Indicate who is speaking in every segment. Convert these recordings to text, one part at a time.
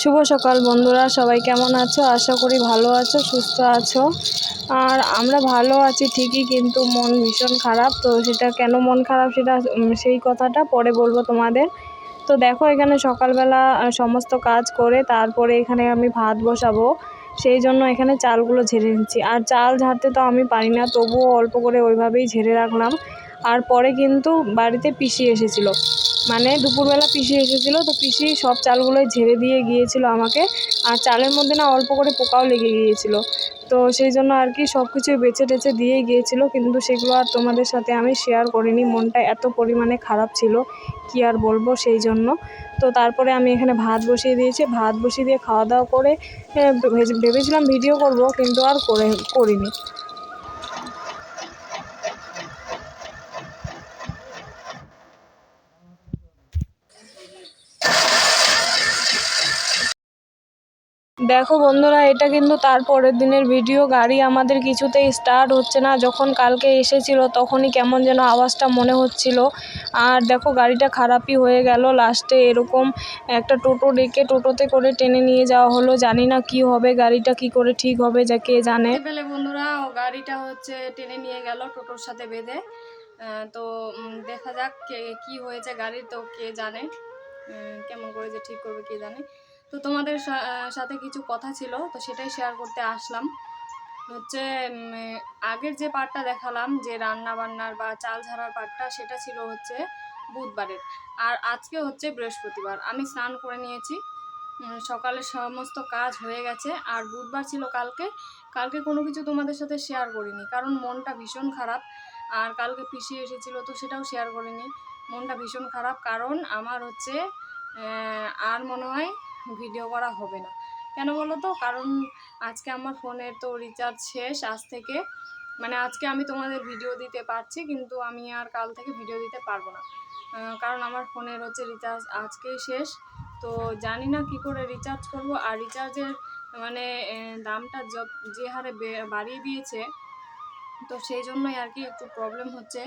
Speaker 1: শুভ সকাল বন্ধুরা, সবাই কেমন আছো? আশা করি ভালো আছো, সুস্থ আছো। আর আমরা ভালো আছি ঠিকই, কিন্তু মন ভীষণ খারাপ। তো সেটা কেন মন খারাপ সেটা সেই কথাটা পরে বলবো তোমাদের। তো দেখো, এখানে সকালবেলা সমস্ত কাজ করে তারপরে এখানে আমি ভাত বসাবো, সেই জন্য এখানে চালগুলো ঝেড়ে নিচ্ছি। আর চাল ঝাড়তে তো আমি পারি না, তবুও অল্প করে ওইভাবেই ঝেড়ে রাখলাম। আর পরে কিন্তু বাড়িতে পিসি এসেছিলো, মানে দুপুরবেলা পিসি এসেছিলো, তো পিসি সব চালগুলোই ঝেড়ে দিয়ে গিয়েছিল আমাকে। আর চালের মধ্যে না অল্প করে পোকাও লেগে গিয়েছিলো, তো সেই জন্য আর কি সব কিছু বেছে টেছে দিয়েই গিয়েছিলো, কিন্তু সেগুলো আর তোমাদের সাথে আমি শেয়ার করিনি। মনটা এত পরিমাণে খারাপ ছিল, কি আর বলবো, সেই জন্য। তো তারপরে আমি এখানে ভাত বসিয়ে দিয়েছি, ভাত বসিয়ে দিয়ে খাওয়া দাওয়া করে ভেবেছিলাম ভিডিও করব, কিন্তু আর করিনি। দেখো বন্ধুরা, এটা কিন্তু তার পরের দিনের ভিডিও। গাড়ি আমাদের কিছুতেই স্টার্ট হচ্ছে না। যখন কালকে এসেছিল তখনই কেমন যেন আওয়াজটা মনে হচ্ছিল। আর দেখো, গাড়িটা খারাপই হয়ে গেল। লাস্টে এরকম একটা টোটো ডেকে টোটোতে করে টেনে নিয়ে যাওয়া হলো। জানি না কি হবে, গাড়িটা কি করে ঠিক হবে, যা কে জানে। পেলে বন্ধুরা, গাড়িটা হচ্ছে টেনে নিয়ে গেল টোটোর সাথে বেঁধে। তো দেখা যাক কি হয়েছে গাড়ির, তো কে জানে কেমন করে যে ঠিক করবে, কে জানে। তো তোমাদের সাথে কিছু কথা ছিল, তো সেটাই শেয়ার করতে আসলাম। হচ্ছে আগের যে পার্টটা দেখালাম, যে রান্না বান্নার বা চাল ঝাড়ার পার্টটা, সেটা ছিল হচ্ছে বুধবারের। আর আজকে হচ্ছে বৃহস্পতিবার। আমি স্নান করে নিয়েছি, সকালে সমস্ত কাজ হয়ে গেছে। আর বুধবার ছিল কালকে। কালকে কোনো কিছু তোমাদের সাথে শেয়ার করিনি, কারণ মনটা ভীষণ খারাপ। আর কালকে পিসি এসেছিলো, তো সেটাও শেয়ার করিনি। মনটা ভীষণ খারাপ, কারণ আমার হচ্ছে আর মনে হয় ভিডিও করা হবে না। কেন বলো তো? কারণ আজকে আমার ফোনের তো রিচার্জ শেষ আজ থেকে। মানে আজকে আমি তোমাদের ভিডিও দিতে পারছি, কিন্তু আমি আর কাল থেকে ভিডিও দিতে পারবো না, কারণ আমার ফোনের হচ্ছে রিচার্জ আজকেই শেষ। তো জানি না কি করে রিচার্জ করব। আর রিচার্জের মানে দামটা যে হারে বাড়িয়ে দিয়েছে, তো সেই জন্যই আর কি একটু প্রবলেম হচ্ছে।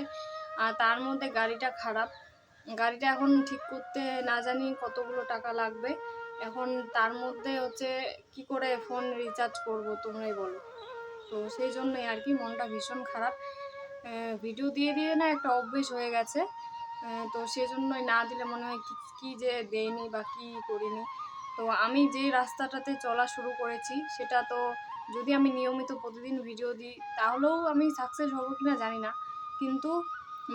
Speaker 1: আর তার মধ্যে গাড়িটা খারাপ। গাড়িটা এখন ঠিক করতে না জানি কতগুলো টাকা লাগবে। এখন তার মধ্যে হচ্ছে কি করে ফোন রিচার্জ করব, তোমরাই বলো। তো সেই জন্যই আর কি মনটা ভীষণ খারাপ। ভিডিও দিয়ে দিয়ে না একটা অভ্যেস হয়ে গেছে। তো সেই জন্যই না দিলে মনে হয় কি যে দেয়নি বা কী করিনি। তো আমি যে রাস্তাটাতে চলা শুরু করেছি, সেটা তো যদি আমি নিয়মিত প্রতিদিন ভিডিও দিই, তাহলেও আমি সাকসেস হব কি না জানি না। কিন্তু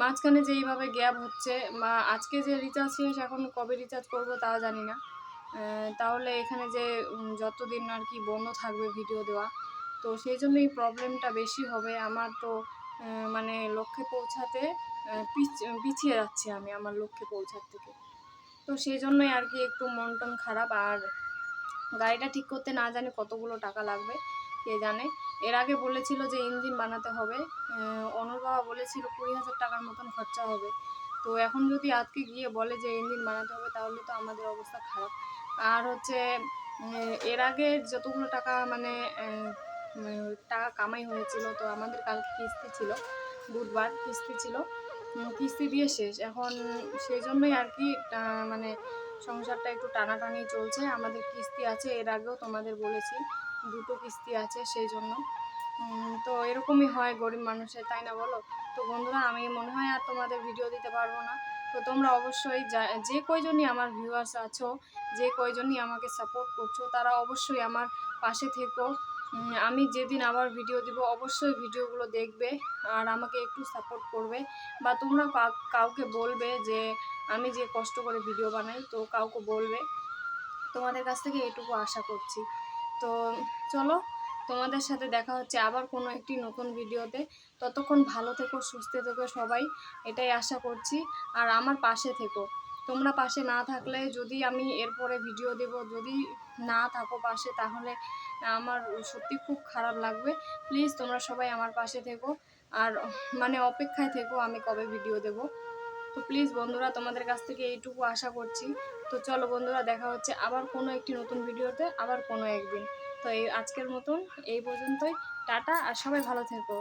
Speaker 1: মাঝখানে যে এইভাবে গ্যাপ হচ্ছে, বা আজকে যে রিচার্জ শেষ, এখন কবে রিচার্জ করব তাও জানি না। তাহলে এখানে যে যতদিন আর কি বন্ধ থাকবে ভিডিও দেওয়া, তো সেই জন্য এই প্রবলেমটা বেশি হবে আমার। তো মানে লক্ষ্যে পৌঁছাতে পিছিয়ে যাচ্ছি আমি আমার লক্ষ্যে পৌঁছার থেকে। তো সেই জন্যই আর কি একটু মন টন খারাপ। আর গাড়িটা ঠিক করতে না জানি কতগুলো টাকা লাগবে, কে জানে। এর আগে বলেছিল যে ইঞ্জিন বানাতে হবে, অনুর বাবা বলেছিল 20,000 টাকার মতন খরচা হবে। তো এখন যদি আজকে গিয়ে বলে যে ইঞ্জিন বানাতে হবে, তাহলে তো আমাদের অবস্থা খারাপ। আর হচ্ছে এর আগে যতগুলো টাকা মানে টাকা কামাই হয়েছিল, তো আমাদের কালকে কিস্তি ছিল, বুধবার কিস্তি ছিল, কিস্তি দিয়ে শেষ এখন। সেই জন্যই আর কি মানে সংসারটা একটু টানাটানি চলছে। আমাদের কিস্তি আছে, এর আগেও তোমাদের বলেছি, 2টো কিস্তি আছে, সেই জন্য। তো এরকমই হয় গরিব মানুষের, তাই না বলো? তো বন্ধুরা, আমি মনে হয় আর তোমাদের ভিডিও দিতে পারবো না। তো তোমরা অবশ্যই যে কয়জনই আমার ভিউয়ার্স আছো, যে কয়জনই আমাকে সাপোর্ট করছো, তারা অবশ্যই আমার পাশে থেকো। আমি যেদিন আবার ভিডিও দিব, অবশ্যই ভিডিওগুলো দেখবে আর আমাকে একটু সাপোর্ট করবে। বা তোমরা কাউকে বলবে যে আমি যে কষ্ট করে ভিডিও বানাই, তো কাউকে বলবে। তোমাদের কাছ থেকে এটুকু আশা করছি। তো চলো, তোমাদের সাথে দেখা হচ্ছে আবার কোনো একটি নতুন ভিডিওতে। ততক্ষণ ভালো থেকো, সুস্থ থেকো সবাই, এটাই আশা করছি। আর আমার পাশে থেকো। তোমরা পাশে না থাকলে, যদি আমি এরপরে ভিডিও দেব, যদি না থাকো পাশে, তাহলে আমার সত্যি খুব খারাপ লাগবে। প্লিজ তোমরা সবাই আমার পাশে থেকো, আর মানে অপেক্ষায় থেকো আমি কবে ভিডিও দেব। তো প্লিজ বন্ধুরা, তোমাদের কাছ থেকে এইটুকু আশা করছি। তো চলো বন্ধুরা, দেখা হচ্ছে আবার কোনো একটি নতুন ভিডিওতে, আবার কোনো একদিন। তো এই আজকের মতন এই পর্যন্তই। টাটা, আর সবাই ভালো থেকো।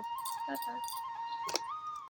Speaker 1: টাটা।